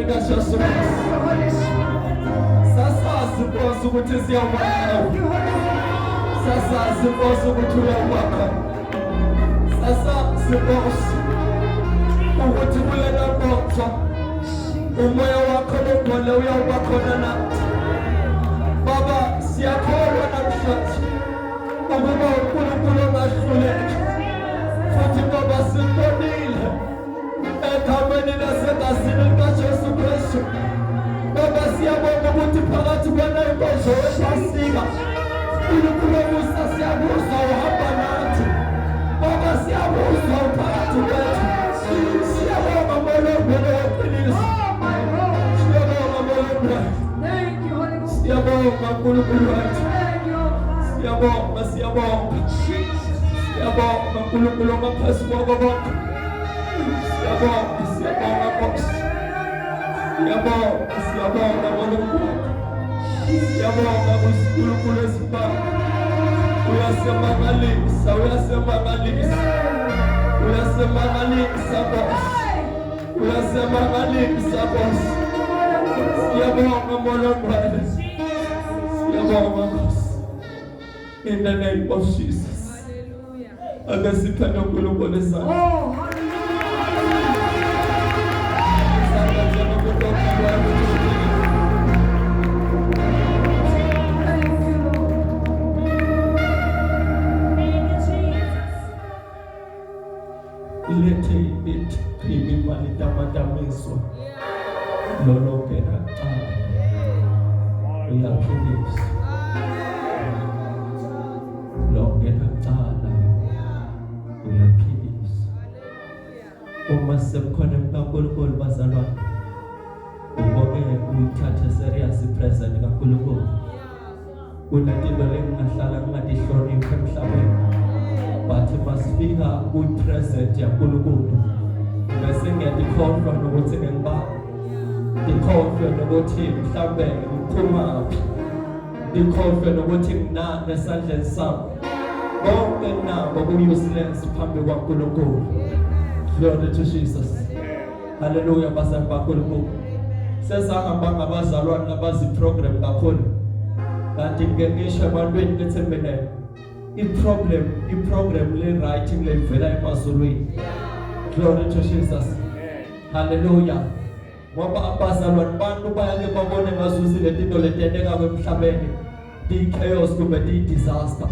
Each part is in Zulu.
likaJesu. Sasazi Nkosi ukuthi siyawubona. Sasazi Nkosi ukuthi uyawubona. Sasazi Nkosi ukuthi kulena nkonzo umoya wakho logcwele uyawuba khona nathi. Baba siyakholwa namhlanje ukuba uNkulunkulu ongahluleki. Futhi Baba sibonile egameni lasegazini likaJesu Kristu. Baba siyabonga ukuthi phakathi kwena inkonzo yePasika uNkulunkulu omusa siyakuzwa uhamba nathi. Baba siyakuzwa phakathi kwethu. Siyabonga molongcwele weqiniso. Siyabonga molongcwele. Siyabonga uNkulunkulu wethu. Siyabonga, siyabonga. Siyabonga uNkulunkulu ongaphezu kwako konke. Siyabonga, siyabonga Nkosi. Siyabonga, siyabonga molongcwele. Siyabonga uNkulunkulu esibhanga. Uyasimangalisa, uyasimangalisa. Uyasimangalisa Nkosi. Uyasimangalisa Nkosi. Siyabonga molongcwele. Siyabonga Nkosi. In the name of Jesus. Hallelujah. Ake siphele uNkulunkulu esandla. Oh, ilethe it imimali tamatamiswa lolonke naqala uyaphilisa lonke naqala uyaphilisa. Uma sekukhona uNkulunkulu bazalwane uboke uyithathe serious ipresence kaNkulunkulu. Kunatinto lengingahlala ngingadihloniphi emhlabeni. But masifika kwi-present yaNkulunkulu bese ngiyadikhohlwa nokuthi ngiba dikhohlwe nokuthi mhlawumbe ngiphumaphi, dikhohlwe nokuthi nginani esandleni sami. Konke nabo ku-useless phambi kwaNkulunkulu. Glory to Jesus. Hallelujah bazalwane baNkulunkulu. Sesahamba ngabazalwane abazi-program kakhulu. Kanti ngisho ebantwini bethembele i-program le-writing levela emazulwini. Glory to Jesus. Hallelujah. Ngoba abazalwane bantu bayake babone ngazuthi le tinto letendeka emhlabeni di-chaos kumbe di-disaster.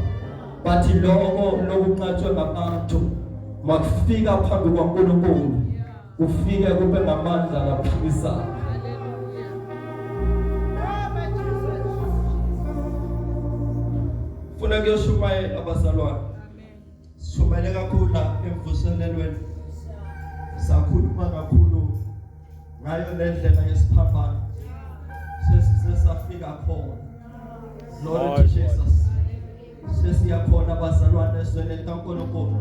Bathi lokunqathwe ngabantu makufika phambi kwaNkulunkulu kufike kube ngamandla laphikisayo. Funa kuyoshumayela abazalwane. Shumayele kakhulu emvuselelweni. Sakhuluma kakhulu ngayo lendlela yesiphambano. Sesafika khona. Glory to Jesus. Sesiyakhona abazalwane esweni kaNkulunkulu.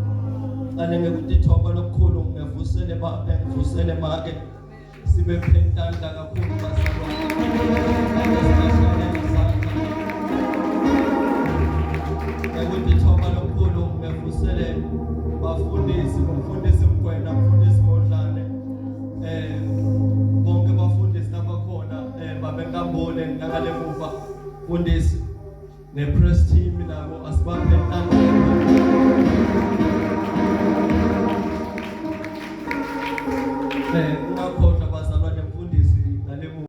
Ngale ngekutithoba lokukhulu ngevusele babe ngivusele make sibe phentanda kakhulu bazalwane. Ngekutithoba lokukhulu ngevusele bafundisi Mgwena, mfundisi Modlane, bonke bafundisi nabakhona babengabone ngale muva fundisi ne-press team nabo asibaphentanda.